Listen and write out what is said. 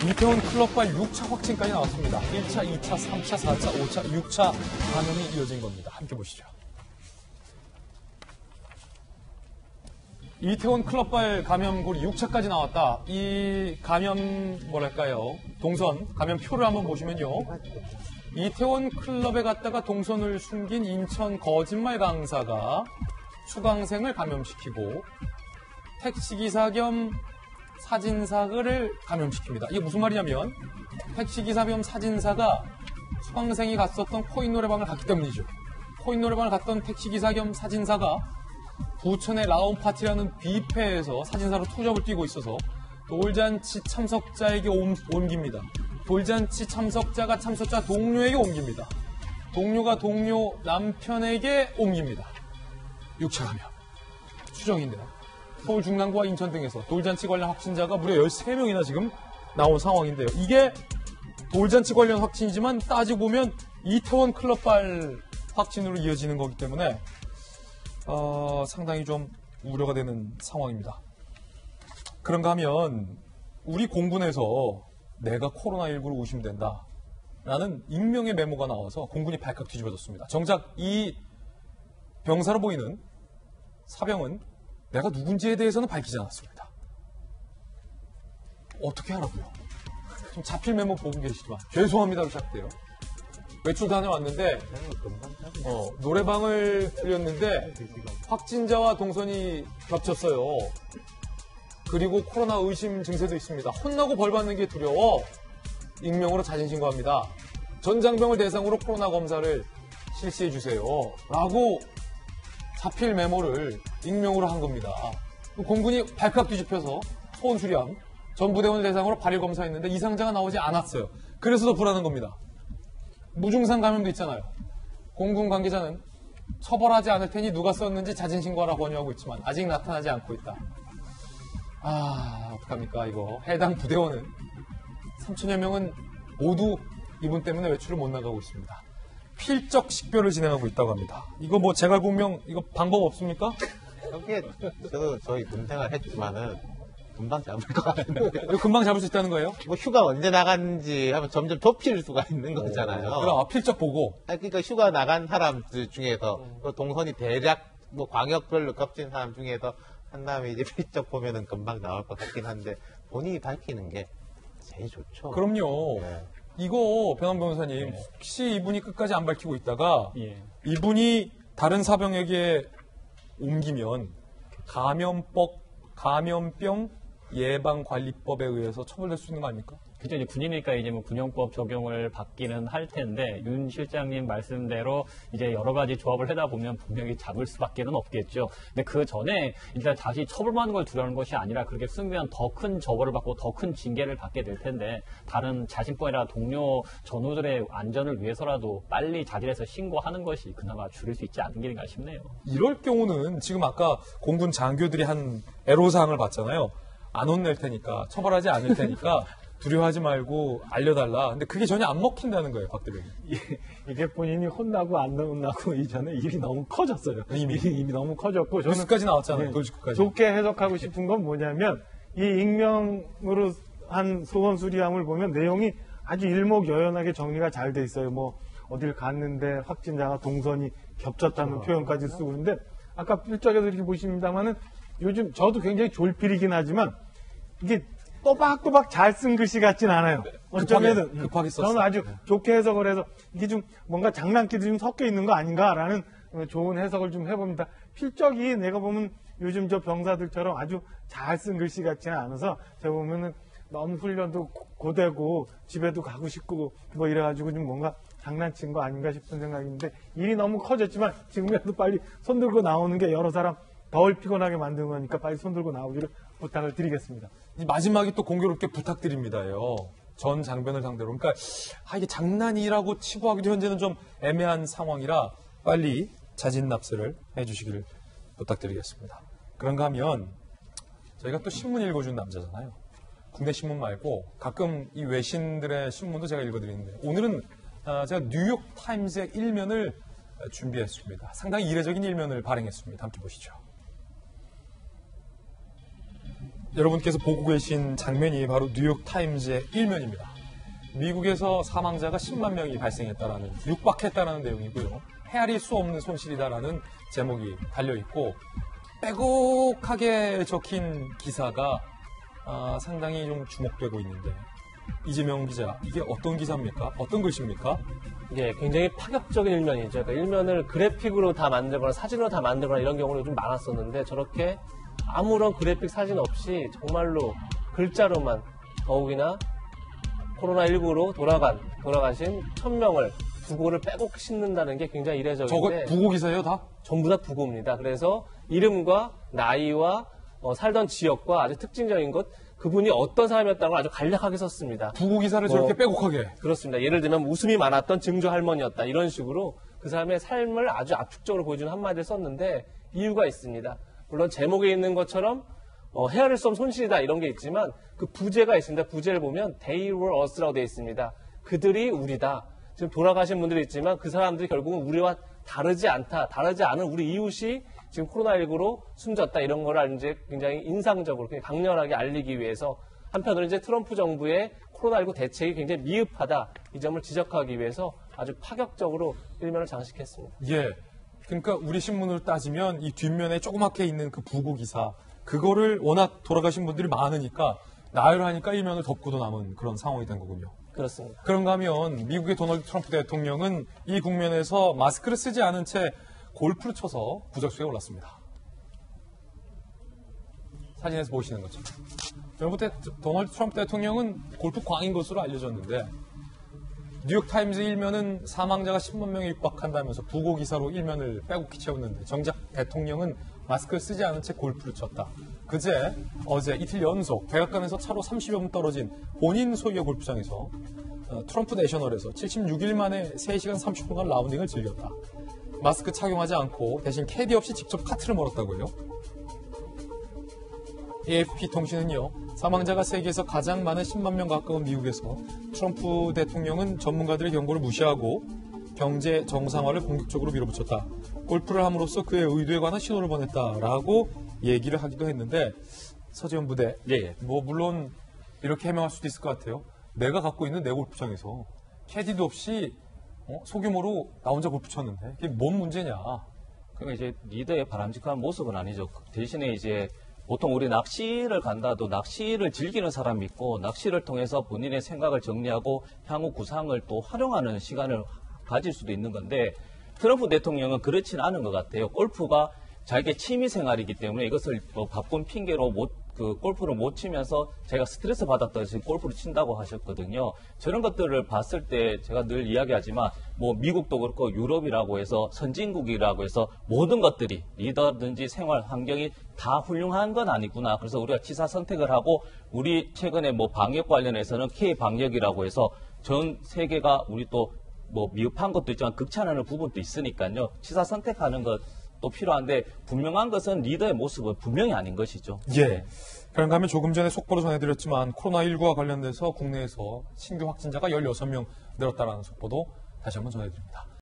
이태원 클럽발 6차 확진까지 나왔습니다. 1차, 2차, 3차, 4차, 5차, 6차 감염이 이어진 겁니다. 함께 보시죠. 이태원 클럽발 감염골이 6차까지 나왔다. 이 감염 동선 감염표를 한번 보시면요. 이태원 클럽에 갔다가 동선을 숨긴 인천 거짓말 강사가 수강생을 감염시키고 택시기사 겸 사진사를 감염시킵니다. 이게 무슨 말이냐면 택시기사 겸 사진사가 수강생이 갔었던 코인 노래방을 갔기 때문이죠. 코인 노래방을 갔던 택시기사 겸 사진사가 부천의 라온파티라는 뷔페에서 사진사로 투잡을 뛰고 있어서 돌잔치 참석자에게 옮깁니다. 돌잔치 참석자가 참석자 동료에게 옮깁니다. 동료가 동료 남편에게 옮깁니다. 6차 감염. 추정인데요. 서울 중랑구와 인천 등에서 돌잔치 관련 확진자가 무려 13명이나 지금 나온 상황인데요. 이게 돌잔치 관련 확진이지만 따지고 보면 이태원 클럽발 확진으로 이어지는 거기 때문에 상당히 좀 우려가 되는 상황입니다. 그런가 하면 우리 공군에서 내가 코로나19로 의심된다 라는 익명의 메모가 나와서 공군이 발칵 뒤집어졌습니다. 정작 이 병사로 보이는 사병은 내가 누군지에 대해서는 밝히지 않았습니다. 어떻게 하라고요? 좀 자필 메모 보고 계시지만 죄송합니다로 시작돼요. 외출 다녀왔는데 노래방을 들렸는데 확진자와 동선이 겹쳤어요. 그리고 코로나 의심 증세도 있습니다. 혼나고 벌받는 게 두려워 익명으로 자진신고합니다. 전 장병을 대상으로 코로나 검사를 실시해 주세요. 라고 자필 메모를 익명으로 한 겁니다. 공군이 발칵 뒤집혀서 소원 수리함 전 부대원을 대상으로 발열 검사했는데 이상자가 나오지 않았어요. 그래서 더 불안한 겁니다. 무증상 감염도 있잖아요. 공군 관계자는 처벌하지 않을 테니 누가 썼는지 자진신고하라 권유하고 있지만 아직 나타나지 않고 있다. 어떡합니까 이거. 해당 부대원은 3천여 명은 모두 이분 때문에 외출을 못 나가고 있습니다. 필적 식별을 진행하고 있다고 합니다. 이거 뭐 재갈공명 이거 방법 없습니까? 여기에 저도 저희 군생활 했지만은 금방 잡을 것 같은데. 금방 잡을 수 있다는 거예요? 뭐 휴가 언제 나갔는지 하면 점점 좁힐 수가 있는 거잖아요. 그럼 필적 보고. 그러니까 휴가 나간 사람들 중에서 동선이 대략 뭐 광역별로 겹친 사람 중에서 한 다음에 이제 필적 보면은 금방 나올 것 같긴 한데 본인이 밝히는 게 제일 좋죠. 그럼요. 네. 이거 배남 변호사님 혹시 이분이 끝까지 안 밝히고 있다가 이분이 다른 사병에게 옮기면 감염병 예방관리법에 의해서 처벌될 수 있는 거 아닙니까? 그죠. 이제 군이니까 이제 뭐 군용법 적용을 받기는 할 텐데, 윤 실장님 말씀대로 이제 여러 가지 조합을 하다 보면 분명히 잡을 수밖에는 없겠죠. 근데 그 전에 일단 다시 처벌받는 걸 두려는 것이 아니라 그렇게 쓰면 더 큰 처벌을 받고 더 큰 징계를 받게 될 텐데, 다른 자신뿐이라 동료 전우들의 안전을 위해서라도 빨리 자질에서 신고하는 것이 그나마 줄일 수 있지 않은 길인가 싶네요. 이럴 경우는 지금 아까 공군 장교들이 한 애로사항을 봤잖아요. 안 혼낼 테니까, 처벌하지 않을 테니까 두려워하지 말고 알려달라. 근데 그게 전혀 안 먹힌다는 거예요, 박 대변인. 이게 본인이 혼나고 안 혼나고 이전에 일이 너무 커졌어요. 이미 너무 커졌고. 저는 뉴스까지 나왔잖아요, 돌직구까지. 좋게 해석하고 싶은 건 뭐냐면, 이 익명으로 한 소원 수리함을 보면 내용이 아주 일목요연하게 정리가 잘 돼 있어요. 뭐, 어딜 갔는데 확진자가 동선이 겹쳤다는 표현까지 쓰고 그런데, 아까 필적에서 이렇게 보십니다만은 요즘 저도 굉장히 졸필이긴 하지만, 이게 또박또박 잘 쓴 글씨 같진 않아요. 어쩌면은 급하게 썼어요. 저는 아주 좋게 해석을 해서 이게 좀 뭔가 장난기도 좀 섞여 있는 거 아닌가라는 좋은 해석을 좀 해봅니다. 필적이 내가 보면 요즘 저 병사들처럼 아주 잘 쓴 글씨 같지는 않아서 제가 보면은 너무 훈련도 고되고 집에도 가고 싶고 뭐 이래가지고 좀 뭔가 장난친 거 아닌가 싶은 생각인데 일이 너무 커졌지만 지금이라도 빨리 손들고 나오는 게 여러 사람 덜 피곤하게 만드는 거니까 빨리 손들고 나오기를 부탁을 드리겠습니다. 마지막에 또 공교롭게 부탁드립니다요. 전 장변을 상대로. 그러니까 이게 장난이라고 치부하기도 현재는 좀 애매한 상황이라 빨리 자진납세를 해주시기를 부탁드리겠습니다. 그런가 하면 저희가 또 신문 읽어준 남자잖아요. 국내 신문 말고 가끔 이 외신들의 신문도 제가 읽어드리는데 오늘은 제가 뉴욕 타임즈의 일면을 준비했습니다. 상당히 이례적인 일면을 발행했습니다. 함께 보시죠. 여러분께서 보고 계신 장면이 바로 뉴욕타임즈의 일면입니다. 미국에서 사망자가 10만 명이 발생했다라는, 육박했다라는 내용이고요. 헤아릴 수 없는 손실이다라는 제목이 달려있고, 빼곡하게 적힌 기사가 상당히 좀 주목되고 있는데, 이재명 기자, 이게 어떤 기사입니까? 어떤 글씨입니까? 예, 굉장히 파격적인 일면이죠. 그러니까 일면을 그래픽으로 다 만들거나 사진으로 다 만들거나 이런 경우는 좀 많았었는데 저렇게 아무런 그래픽 사진 없이 정말로 글자로만 더욱이나 코로나19로 돌아가신 1000명을 부고를 빼곡 싣는다는 게 굉장히 이례적인데 저거 부고 기사예요, 다? 전부 다 부고입니다. 그래서 이름과 나이와 살던 지역과 아주 특징적인 것, 그분이 어떤 사람이었다는 걸 아주 간략하게 썼습니다. 부고 기사를 저렇게 빼곡하게. 그렇습니다. 예를 들면 웃음이 많았던 증조 할머니였다. 이런 식으로 그 사람의 삶을 아주 압축적으로 보여주는 한마디를 썼는데 이유가 있습니다. 물론 제목에 있는 것처럼 헤아릴 수 없는 손실이다 이런 게 있지만 그 부제가 있습니다. 부제를 보면 They were us라고 되어 있습니다. 그들이 우리다. 지금 돌아가신 분들이 있지만 그 사람들이 결국은 우리와 다르지 않다. 다르지 않은 우리 이웃이 지금 코로나19로 숨졌다. 이런 거를 이제 굉장히 인상적으로 강렬하게 알리기 위해서 한편으로 이제 트럼프 정부의 코로나19 대책이 굉장히 미흡하다. 이 점을 지적하기 위해서 아주 파격적으로 일면을 장식했습니다. 예. 그러니까 우리 신문으로 따지면 이 뒷면에 조그맣게 있는 그 부고 기사, 그거를 워낙 돌아가신 분들이 많으니까 나열하니까 일면을 덮고도 남은 그런 상황이 된 거군요. 그렇습니다. 그런가 하면 미국의 도널드 트럼프 대통령은 이 국면에서 마스크를 쓰지 않은 채 골프를 쳐서 부적수에 올랐습니다. 사진에서 보시는 것처럼. 여러분, 도널드 트럼프 대통령은 골프 광인 것으로 알려졌는데 뉴욕타임즈 일면은 사망자가 10만 명에 육박한다면서 부고 기사로 일면을 빼곡히 채웠는데 정작 대통령은 마스크를 쓰지 않은 채 골프를 쳤다. 그제, 어제, 이틀 연속 백악관에서 차로 30여 분 떨어진 본인 소유의 골프장에서 트럼프 내셔널에서 76일 만에 3시간 30분간 라운딩을 즐겼다. 마스크 착용하지 않고 대신 캐디 없이 직접 카트를 몰았다고요. AFP 통신은요, 사망자가 세계에서 가장 많은 10만 명 가까운 미국에서 트럼프 대통령은 전문가들의 경고를 무시하고 경제 정상화를 본격적으로 밀어붙였다. 골프를 함으로써 그의 의도에 관한 신호를 보냈다라고 얘기를 하기도 했는데, 서재현 부대, 예. 뭐 물론 이렇게 해명할 수도 있을 것 같아요. 내가 갖고 있는 내 골프장에서 캐디도 없이 소규모로 나 혼자 골프 쳤는데 그게 뭔 문제냐. 그러니까 이제 리더의 바람직한 모습은 아니죠. 대신에 이제 보통 우리 낚시를 간다도 낚시를 즐기는 사람이 있고 낚시를 통해서 본인의 생각을 정리하고 향후 구상을 또 활용하는 시간을 가질 수도 있는 건데 트럼프 대통령은 그렇지는 않은 것 같아요. 골프가 자기의 취미 생활이기 때문에 이것을 바쁜 핑계로 골프를 못 치면서 제가 스트레스 받았다 해서 골프를 친다고 하셨거든요. 저런 것들을 봤을 때 제가 늘 이야기하지만 뭐 미국도 그렇고 유럽이라고 해서 선진국이라고 해서 모든 것들이 리더든지 생활 환경이 다 훌륭한 건 아니구나. 그래서 우리가 취사 선택을 하고 우리 최근에 뭐 방역 관련해서는 K 방역이라고 해서 전 세계가 우리 또 뭐 미흡한 것도 있지만 극찬하는 부분도 있으니까요. 취사 선택하는 것도 필요한데 분명한 것은 리더의 모습은 분명히 아닌 것이죠. 예. 그런가 하면 조금 전에 속보로 전해드렸지만 코로나19와 관련돼서 국내에서 신규 확진자가 16명 늘었다는 속보도 다시 한번 전해드립니다.